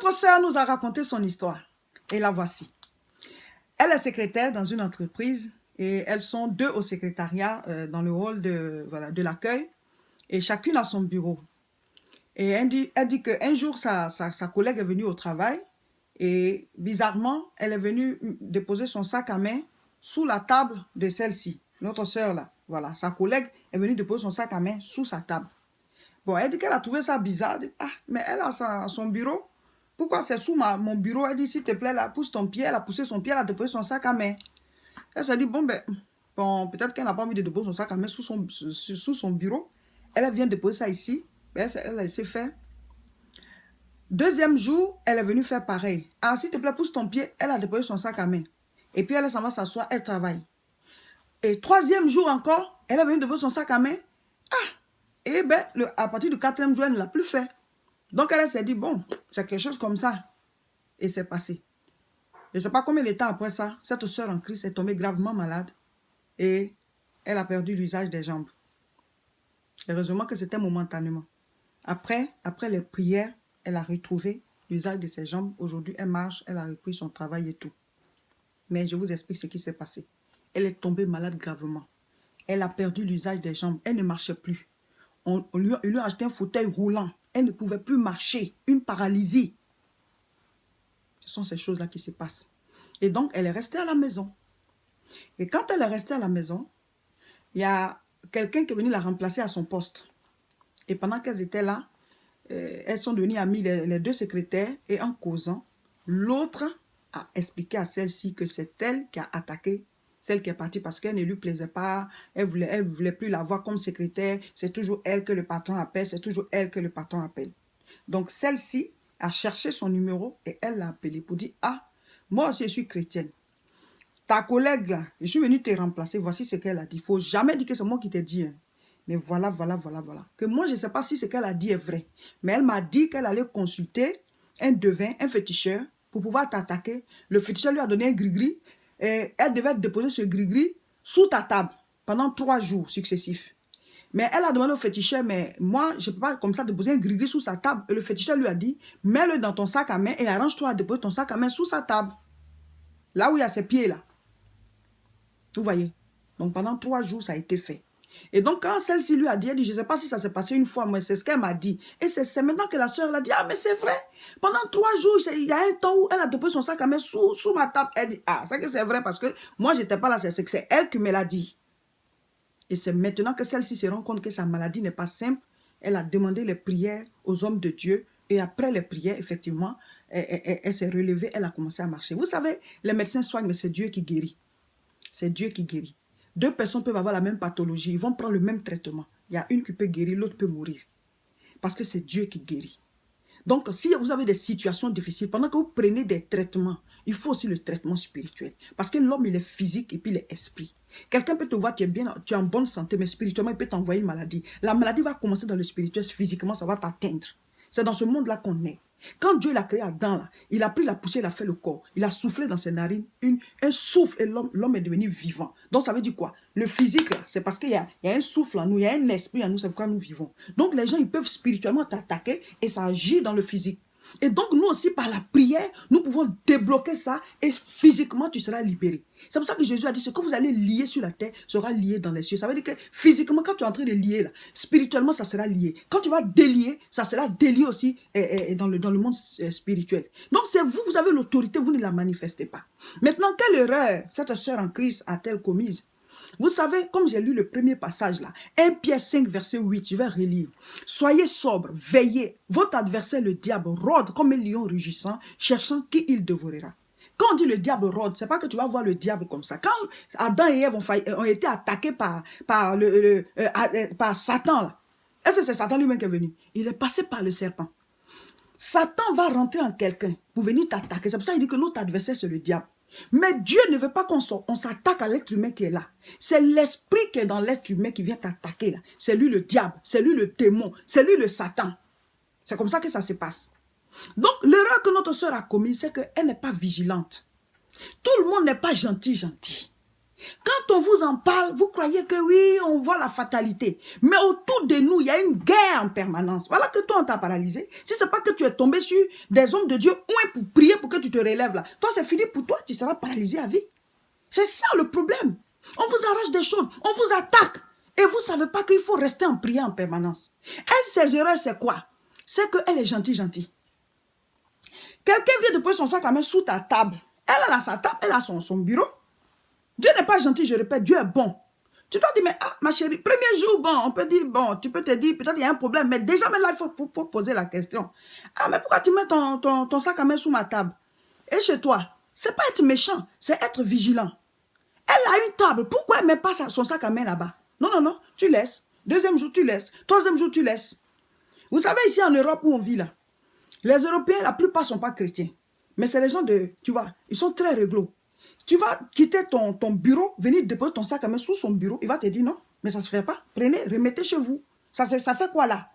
Notre sœur nous a raconté son histoire. Et la voici. Elle est secrétaire dans une entreprise et elles sont deux au secrétariat dans le rôle de l'accueil et chacune a son bureau. Et elle dit qu'un jour, sa collègue est venue au travail et bizarrement, elle est venue déposer son sac à main sous la table de celle-ci, notre sœur là. Voilà, sa collègue est venue déposer son sac à main sous sa table. Bon, elle dit qu'elle a trouvé ça bizarre. Elle dit, ah, mais elle a son bureau. Pourquoi c'est sous mon bureau? Elle dit, s'il te plaît, là, pousse ton pied. Elle a poussé son pied, elle a déposé son sac à main. Elle s'est dit, bon, peut-être qu'elle n'a pas envie de déposer son sac à main sous son bureau. Elle vient déposer ça ici. Elle a laissé faire. Deuxième jour, elle est venue faire pareil. Ah, s'il te plaît, pousse ton pied. Elle a déposé son sac à main. Et puis, elle s'en va s'asseoir, elle travaille. Et troisième jour encore, elle est venue déposer son sac à main. Ah! Et bien, à partir du quatrième jour, elle ne l'a plus fait. Donc, elle s'est dit, bon, c'est quelque chose comme ça. Et c'est passé. Je ne sais pas combien de temps après ça, cette sœur en Christ est tombée gravement malade. Et elle a perdu l'usage des jambes. Heureusement que c'était momentanément. Après les prières, elle a retrouvé l'usage de ses jambes. Aujourd'hui, elle marche, elle a repris son travail et tout. Mais je vous explique ce qui s'est passé. Elle est tombée malade gravement. Elle a perdu l'usage des jambes. Elle ne marchait plus. On lui a acheté un fauteuil roulant. Elle ne pouvait plus marcher. Une paralysie. Ce sont ces choses-là qui se passent. Et donc, elle est restée à la maison. Et quand elle est restée à la maison, il y a quelqu'un qui est venu la remplacer à son poste. Et pendant qu'elles étaient là, elles sont devenues amies, les deux secrétaires, et en causant, l'autre a expliqué à celle-ci que c'est elle qui a attaqué celle qui est partie parce qu'elle ne lui plaisait pas, elle voulait plus la voir comme secrétaire, c'est toujours elle que le patron appelle, c'est toujours elle que le patron appelle. Donc celle-ci a cherché son numéro et elle l'a appelé pour dire, ah, moi aussi je suis chrétienne. Ta collègue là, je suis venue te remplacer, voici ce qu'elle a dit. Il ne faut jamais dire que c'est moi qui t'ai dit. Hein. Mais voilà. Que moi, je ne sais pas si ce qu'elle a dit est vrai. Mais elle m'a dit qu'elle allait consulter un devin, un féticheur, pour pouvoir t'attaquer. Le féticheur lui a donné un gris-gris. Et elle devait déposer ce gris-gris sous ta table pendant 3 jours successifs. Mais elle a demandé au féticheur, mais moi, je ne peux pas comme ça déposer un gris-gris sous sa table. Et le féticheur lui a dit, mets-le dans ton sac à main et arrange-toi à déposer ton sac à main sous sa table. Là où il y a ses pieds là. Vous voyez? Donc pendant 3 jours, ça a été fait. Et donc quand celle-ci lui a dit, elle dit, je ne sais pas si ça s'est passé une fois, mais c'est ce qu'elle m'a dit. Et c'est maintenant que la soeur l'a dit, ah mais c'est vrai. Pendant 3 jours, il y a un temps où elle a déposé son sac à main sous ma table. Elle dit, ah c'est que c'est vrai parce que moi je n'étais pas là, c'est que c'est elle qui me l'a dit. Et c'est maintenant que celle-ci se rend compte que sa maladie n'est pas simple. Elle a demandé les prières aux hommes de Dieu. Et après les prières, effectivement, elle s'est relevée, elle a commencé à marcher. Vous savez, les médecins soignent, mais c'est Dieu qui guérit. C'est Dieu qui guérit. 2 personnes peuvent avoir la même pathologie, ils vont prendre le même traitement. Il y a une qui peut guérir, l'autre peut mourir. Parce que c'est Dieu qui guérit. Donc, si vous avez des situations difficiles, pendant que vous prenez des traitements, il faut aussi le traitement spirituel. Parce que l'homme, il est physique et puis il est esprit. Quelqu'un peut te voir, tu es en bonne santé, mais spirituellement, il peut t'envoyer une maladie. La maladie va commencer dans le spirituel, physiquement, ça va t'atteindre. C'est dans ce monde-là qu'on est. Quand Dieu l'a créé Adam, là, il a pris la poussière, il a fait le corps. Il a soufflé dans ses narines, un souffle, et l'homme est devenu vivant. Donc ça veut dire quoi? Le physique, c'est parce qu'il y a un souffle en nous, il y a un esprit en nous, c'est pourquoi nous vivons. Donc les gens, ils peuvent spirituellement t'attaquer et ça agit dans le physique. Et donc nous aussi, par la prière, nous pouvons débloquer ça et physiquement, tu seras libéré. C'est pour ça que Jésus a dit, ce que vous allez lier sur la terre sera lié dans les cieux. Ça veut dire que physiquement, quand tu es en train de lier, là, spirituellement, ça sera lié. Quand tu vas délier, ça sera délié aussi dans le monde spirituel. Donc c'est vous, vous avez l'autorité, vous ne la manifestez pas. Maintenant, quelle erreur cette sœur en Christ a-t-elle commise? Vous savez, comme j'ai lu le premier passage là, 1 Pierre 5, verset 8, je vais relire. Soyez sobres, veillez. Votre adversaire, le diable, rôde comme un lion rugissant, cherchant qui il dévorera. Quand on dit le diable rôde, ce n'est pas que tu vas voir le diable comme ça. Quand Adam et Ève ont été attaqués par Satan, là, est-ce que c'est Satan lui-même qui est venu? Il est passé par le serpent. Satan va rentrer en quelqu'un pour venir t'attaquer. C'est pour ça qu'il dit que notre adversaire, c'est le diable. Mais Dieu ne veut pas qu'on s'attaque à l'être humain qui est là. C'est l'esprit qui est dans l'être humain qui vient t'attaquer là. C'est lui le diable, c'est lui le démon, c'est lui le Satan. C'est comme ça que ça se passe. Donc l'erreur que notre soeur a commise, c'est qu'elle n'est pas vigilante. Tout le monde n'est pas gentil. Quand on vous en parle, vous croyez que oui, on voit la fatalité. Mais autour de nous, il y a une guerre en permanence. Voilà que toi, on t'a paralysé. Si ce n'est pas que tu es tombé sur des hommes de Dieu, pour prier pour que tu te relèves là. Toi, c'est fini pour toi, tu seras paralysé à vie. C'est ça le problème. On vous arrache des choses, on vous attaque. Et vous ne savez pas qu'il faut rester en prière en permanence. Elle, ses erreurs, c'est quoi? C'est qu'elle est gentille. Quelqu'un vient de poser son sac à main sous ta table. Elle a sa table, elle a son bureau. Dieu n'est pas gentil, je répète, Dieu est bon. Tu dois dire, mais ma chérie, premier jour, bon, on peut dire, bon, tu peux te dire, peut-être il y a un problème, mais déjà, mais là, il faut poser la question. Ah, mais pourquoi tu mets ton sac à main sous ma table? Et chez toi, c'est pas être méchant, c'est être vigilant. Elle a une table, pourquoi elle ne met pas son sac à main là-bas? Non, tu laisses. Deuxième jour, tu laisses. Troisième jour, tu laisses. Vous savez, ici en Europe où on vit là, les Européens, la plupart ne sont pas chrétiens. Mais c'est les gens tu vois, ils sont très réglo. Tu vas quitter ton bureau, venir déposer ton sac à main sous son bureau. Il va te dire non, mais ça ne se fait pas. Prenez, remettez chez vous. Ça fait quoi là?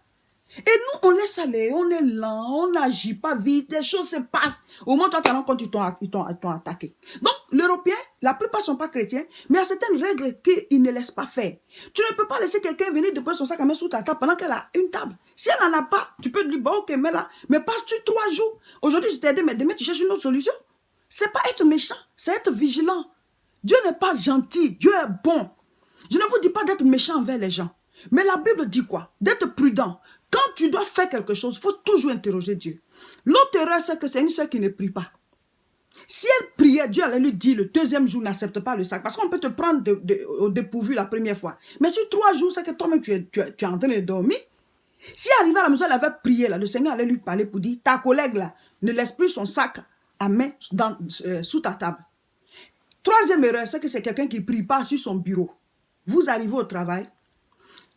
Et nous, on laisse aller, on est lent, on n'agit pas vite, les choses se passent. Au moins, toi, tu te rends compte qu'ils t'ont attaqué. Donc, l'Européen, la plupart ne sont pas chrétiens, mais il y a certaines règles qu'ils ne laissent pas faire. Tu ne peux pas laisser quelqu'un venir déposer son sac à main sous ta table pendant qu'elle a une table. Si elle n'en a pas, tu peux dire, bon, ok, mais là, mais pas sur 3 jours. Aujourd'hui, je t'ai aidé, mais demain, tu cherches une autre solution. Ce n'est pas être méchant, c'est être vigilant. Dieu n'est pas gentil, Dieu est bon. Je ne vous dis pas d'être méchant envers les gens. Mais la Bible dit quoi? D'être prudent. Quand tu dois faire quelque chose, il faut toujours interroger Dieu. L'autre erreur, c'est que c'est une sœur qui ne prie pas. Si elle priait, Dieu allait lui dire le deuxième jour, n'accepte pas le sac. Parce qu'on peut te prendre au dépourvu la première fois. Mais sur 3 jours, c'est que toi-même, tu es en train de dormir. Si elle arrivait à la maison, elle avait prié, là, le Seigneur allait lui parler pour dire, ta collègue, là, ne laisse plus son sac à main sous ta table. Troisième erreur, c'est que c'est quelqu'un qui ne prie pas sur son bureau. Vous arrivez au travail,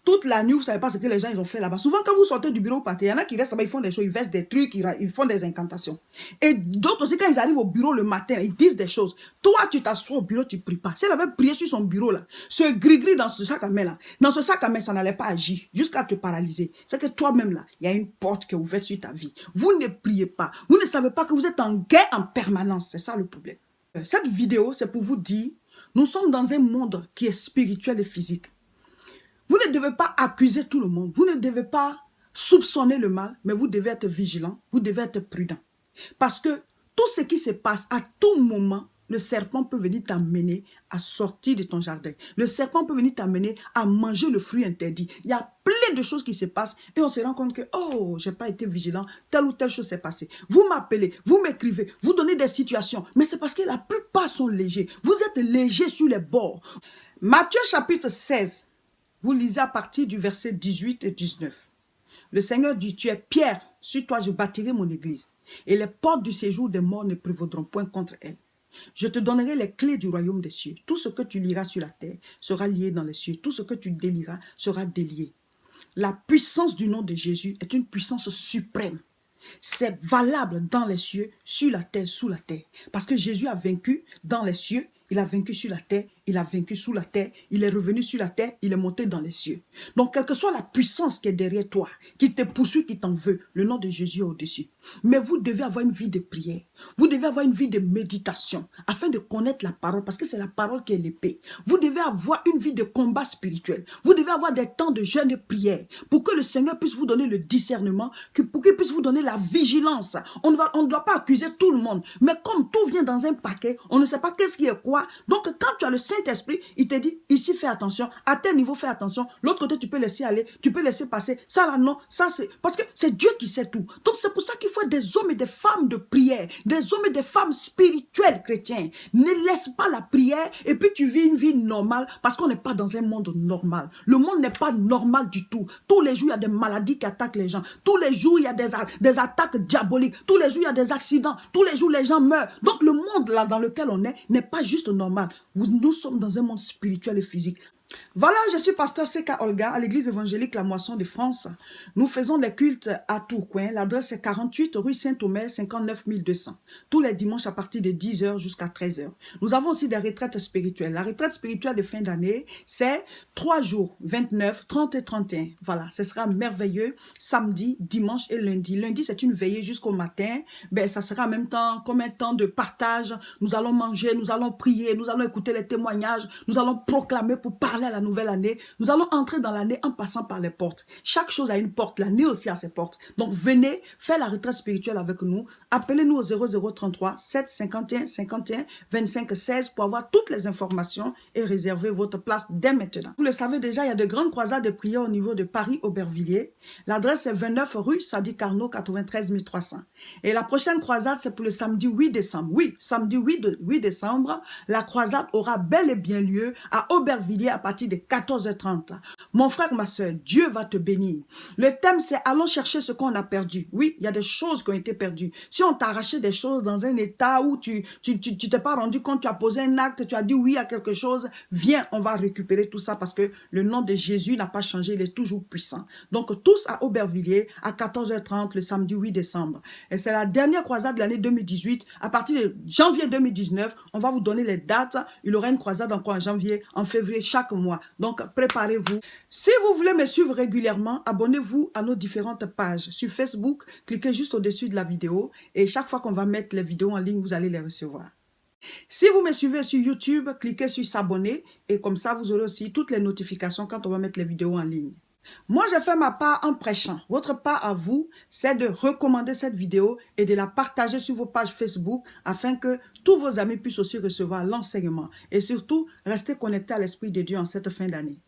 toute la nuit, vous ne savez pas ce que les gens ils ont fait là-bas. Souvent, quand vous sortez du bureau, il y en a qui restent là-bas, ils font des choses, ils versent des trucs, ils font des incantations. Et d'autres aussi, quand ils arrivent au bureau le matin, ils disent des choses. Toi, tu t'assois au bureau, tu ne pries pas. Si elle avait prié sur son bureau, là, ce gris-gris dans ce sac à main, là, dans ce sac à main, ça n'allait pas agir jusqu'à te paralyser. C'est que toi-même, là, il y a une porte qui est ouverte sur ta vie. Vous ne priez pas. Vous ne savez pas que vous êtes en guerre en permanence. C'est ça le problème. Cette vidéo, c'est pour vous dire, nous sommes dans un monde qui est spirituel et physique. Vous ne devez pas accuser tout le monde. Vous ne devez pas soupçonner le mal, mais vous devez être vigilant. Vous devez être prudent. Parce que tout ce qui se passe, à tout moment, le serpent peut venir t'amener à sortir de ton jardin. Le serpent peut venir t'amener à manger le fruit interdit. Il y a plein de choses qui se passent et on se rend compte que, oh, je n'ai pas été vigilant, telle ou telle chose s'est passée. Vous m'appelez, vous m'écrivez, vous donnez des situations, mais c'est parce que la plupart sont légers. Vous êtes légers sur les bords. Matthieu chapitre 16. Vous lisez à partir du verset 18 et 19. Le Seigneur dit, tu es Pierre, sur toi je bâtirai mon église, et les portes du séjour des morts ne prévaudront point contre elle. Je te donnerai les clés du royaume des cieux. Tout ce que tu lieras sur la terre sera lié dans les cieux. Tout ce que tu délieras sera délié. La puissance du nom de Jésus est une puissance suprême. C'est valable dans les cieux, sur la terre, sous la terre. Parce que Jésus a vaincu dans les cieux, il a vaincu sur la terre, il a vaincu sous la terre, il est revenu sur la terre, il est monté dans les cieux. Donc, quelle que soit la puissance qui est derrière toi, qui te poursuit, qui t'en veut, le nom de Jésus est au-dessus. Mais vous devez avoir une vie de prière. Vous devez avoir une vie de méditation afin de connaître la parole, parce que c'est la parole qui est l'épée. Vous devez avoir une vie de combat spirituel. Vous devez avoir des temps de jeûne et prière pour que le Seigneur puisse vous donner le discernement, pour qu'il puisse vous donner la vigilance. On ne doit pas accuser tout le monde. Mais comme tout vient dans un paquet, on ne sait pas qu'est-ce qui est quoi. Donc, quand tu as le Saint-Esprit, il te dit, ici, fais attention. À tel niveau, fais attention. L'autre côté, tu peux laisser aller. Tu peux laisser passer. Ça, là, non. Ça, c'est... Parce que c'est Dieu qui sait tout. Donc, c'est pour ça qu'il faut des hommes et des femmes de prière. Des hommes et des femmes spirituels chrétiens. Ne laisse pas la prière et puis tu vis une vie normale parce qu'on n'est pas dans un monde normal. Le monde n'est pas normal du tout. Tous les jours, il y a des maladies qui attaquent les gens. Tous les jours, il y a des attaques diaboliques. Tous les jours, il y a des accidents. Tous les jours, les gens meurent. Donc, le monde là dans lequel on est n'est pas juste normal. Nous sommes dans un monde spirituel et physique. Voilà, je suis pasteur C.K. Olga à l'église évangélique La Moisson de France. Nous faisons des cultes à Tourcoing. L'adresse est 48 rue Saint-Omer, 59 200. Tous les dimanches à partir de 10 h jusqu'à 13 h. Nous avons aussi des retraites spirituelles. La retraite spirituelle de fin d'année, c'est 3 jours, 29, 30 et 31. Voilà, ce sera merveilleux. Samedi, dimanche et lundi. Lundi, c'est une veillée jusqu'au matin. Ben, ça sera en même temps comme un temps de partage. Nous allons manger, nous allons prier, nous allons écouter les témoignages, nous allons proclamer pour parler à la nouvelle année. Nous allons entrer dans l'année en passant par les portes. Chaque chose a une porte, l'année aussi a ses portes. Donc venez faire la retraite spirituelle avec nous. Appelez-nous au 0033 7 51 51 25 16 pour avoir toutes les informations et réserver votre place dès maintenant. Vous le savez déjà, il y a de grandes croisades de prière au niveau de Paris-Aubervilliers. L'adresse est 29 rue Sadi Carnot, 93 300. Et la prochaine croisade, c'est pour le samedi 8 décembre. Oui, samedi 8 décembre, la croisade aura bel et bien lieu à Aubervilliers à partir de 14 h 30. Mon frère, ma soeur, Dieu va te bénir. Le thème, c'est allons chercher ce qu'on a perdu. Oui, il y a des choses qui ont été perdues. Si on t'a arraché des choses dans un état où tu t'es pas rendu compte, tu as posé un acte, tu as dit oui à quelque chose, viens, on va récupérer tout ça parce que le nom de Jésus n'a pas changé, il est toujours puissant. Donc, tous à Aubervilliers à 14 h 30 le samedi 8 décembre. Et c'est la dernière croisade de l'année 2018. À partir de janvier 2019, on va vous donner les dates. Il y aura une croisade encore en janvier, en février, chaque mois. Donc, préparez-vous. Si vous voulez me suivre régulièrement, abonnez-vous à nos différentes pages. Sur Facebook, cliquez juste au-dessus de la vidéo et chaque fois qu'on va mettre les vidéos en ligne, vous allez les recevoir. Si vous me suivez sur YouTube, cliquez sur s'abonner et comme ça, vous aurez aussi toutes les notifications quand on va mettre les vidéos en ligne. Moi, j'ai fait ma part en prêchant. Votre part à vous, c'est de recommander cette vidéo et de la partager sur vos pages Facebook afin que tous vos amis puissent aussi recevoir l'enseignement. Et surtout, restez connectés à l'Esprit de Dieu en cette fin d'année.